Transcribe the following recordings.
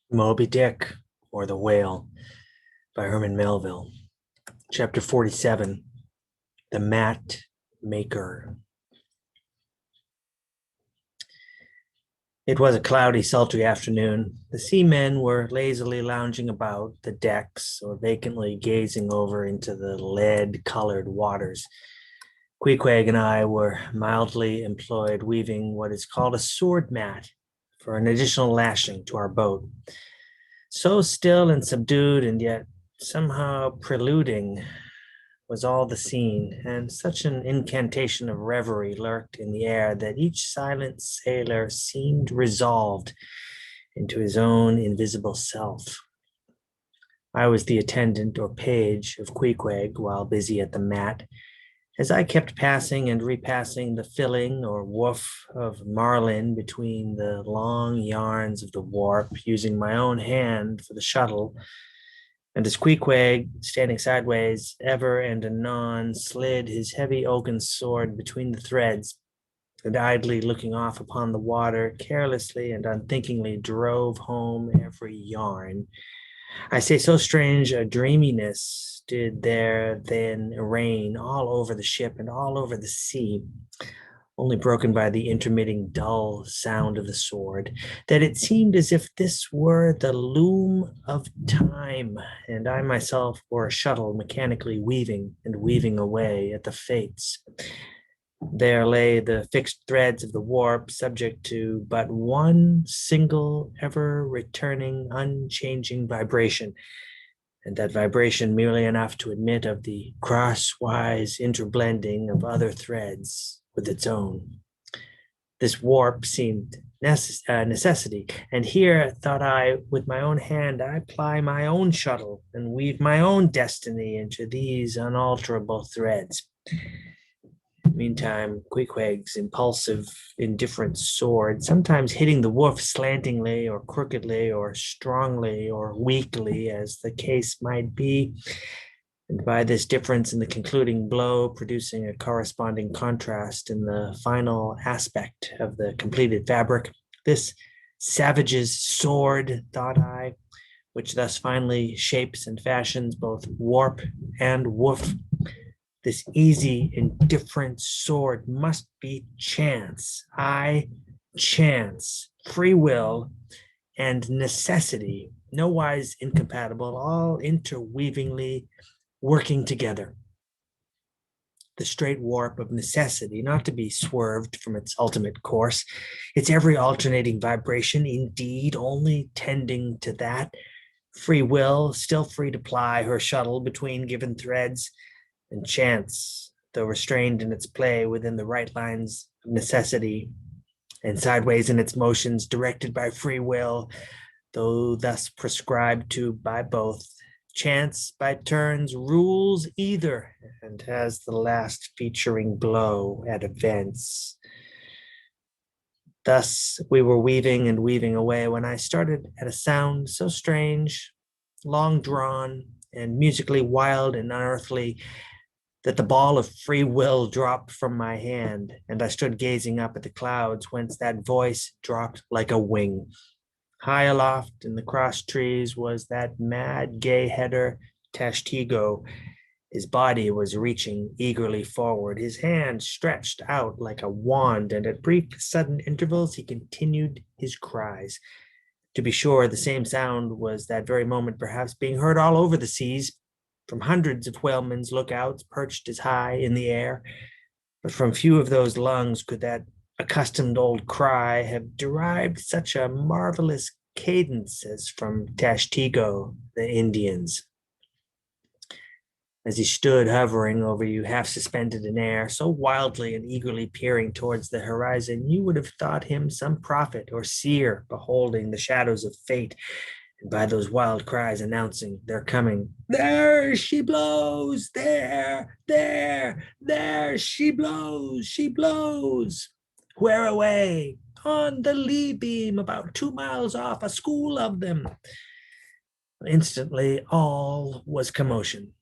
Moby-Dick, or The Whale, by Herman Melville. Chapter 47, The Mat Maker. It was a cloudy, sultry afternoon. The seamen were lazily lounging about the decks or vacantly gazing over into the lead-colored waters. Queequeg and I were mildly employed weaving what is called a sword mat for an additional lashing to our boat. So still and subdued, and yet somehow preluding, was all the scene, and such an incantation of reverie lurked in the air that each silent sailor seemed resolved into his own invisible self. I was the attendant or page of Queequeg while busy at the mat, as I kept passing and repassing the filling or woof of marlin between the long yarns of the warp, using my own hand for the shuttle. And as Queequeg, standing sideways, ever and anon slid his heavy oaken sword between the threads, and idly looking off upon the water, carelessly and unthinkingly drove home every yarn. I say so strange a dreaminess did there then reign all over the ship and all over the sea, only broken by the intermitting dull sound of the sword, that it seemed as if this were the loom of time, and I myself were a shuttle mechanically weaving and weaving away at the fates. There lay the fixed threads of the warp, subject to but one single, ever-returning, unchanging vibration, and that vibration merely enough to admit of the crosswise interblending of other threads with its own. This warp seemed necessity, and here, thought I, with my own hand I ply my own shuttle and weave my own destiny into these unalterable threads. Meantime, Queequeg's impulsive, indifferent sword, sometimes hitting the woof slantingly or crookedly or strongly or weakly, as the case might be, and by this difference in the concluding blow, producing a corresponding contrast in the final aspect of the completed fabric. This savage's sword, thought I, which thus finally shapes and fashions both warp and woof, this easy, indifferent sword must be chance. Chance, free will, and necessity, nowise incompatible, all interweavingly working together. The straight warp of necessity, not to be swerved from its ultimate course, its every alternating vibration, indeed, only tending to that. Free will, still free to ply her shuttle between given threads, and chance, though restrained in its play within the right lines of necessity, and sideways in its motions, directed by free will, though thus prescribed to by both. Chance by turns rules either, and has the last featuring blow at events. Thus we were weaving and weaving away when I started at a sound so strange, long drawn, and musically wild and unearthly, that the ball of free will dropped from my hand, and I stood gazing up at the clouds, whence that voice dropped like a wing. High aloft in the cross trees was that mad, gay header, Tashtego. His body was reaching eagerly forward, his hand stretched out like a wand, and at brief, sudden intervals he continued his cries. To be sure, the same sound was that very moment perhaps being heard all over the seas, from hundreds of whalemen's lookouts perched as high in the air, but from few of those lungs could that accustomed old cry have derived such a marvelous cadence as from Tashtego, the Indians. As he stood hovering over you, half suspended in air, so wildly and eagerly peering towards the horizon, you would have thought him some prophet or seer beholding the shadows of fate, and by those wild cries announcing their coming. There she blows, there she blows, she blows. Where away? On the lee beam, about 2 miles off, a school of them. Instantly all was commotion.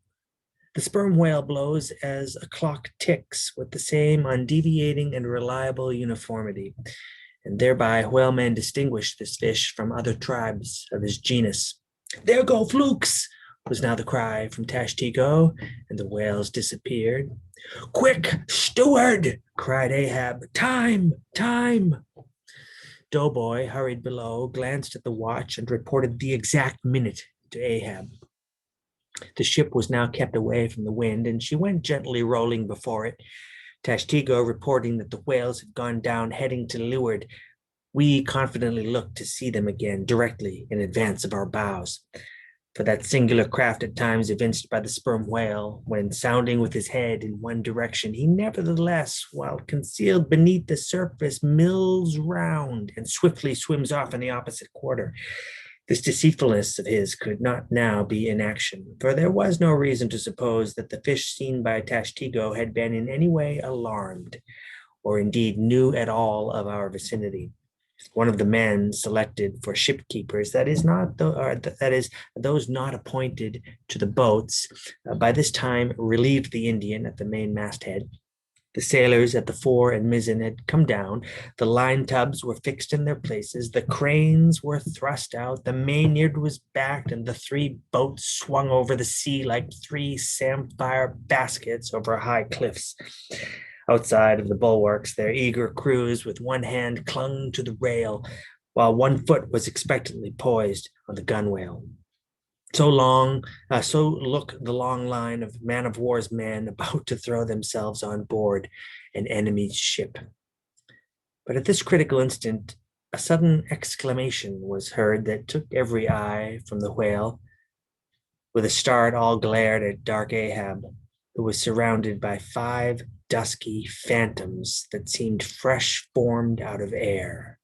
The sperm whale blows as a clock ticks with the same undeviating and reliable uniformity, and thereby whalemen distinguished this fish from other tribes of his genus. "There go flukes!" was now the cry from Tashtego, and the whales disappeared. "Quick, steward!" cried Ahab. "Time! Time!" Doughboy hurried below, glanced at the watch, and reported the exact minute to Ahab. The ship was now kept away from the wind, and she went gently rolling before it. Tashtego reporting that the whales had gone down, heading to leeward. We confidently looked to see them again directly in advance of our bows. For that singular craft at times evinced by the sperm whale, when sounding with his head in one direction, he nevertheless, while concealed beneath the surface, mills round and swiftly swims off in the opposite quarter. This deceitfulness of his could not now be in action, for there was no reason to suppose that the fish seen by Tashtego had been in any way alarmed, or indeed knew at all of our vicinity. One of the men selected for ship keepers, that is those not appointed to the boats, by this time relieved the Indian at the main masthead. The sailors at the fore and mizzen had come down. The line tubs were fixed in their places. The cranes were thrust out. The mainyard was backed, and the three boats swung over the sea like three samphire baskets over high cliffs. Outside of the bulwarks, their eager crews with one hand clung to the rail, while one foot was expectantly poised on the gunwale. So looked the long line of man-of-war's men about to throw themselves on board an enemy's ship. But at this critical instant, a sudden exclamation was heard that took every eye from the whale. With a start, all glared at dark Ahab, who was surrounded by 5 dusky phantoms that seemed fresh formed out of air.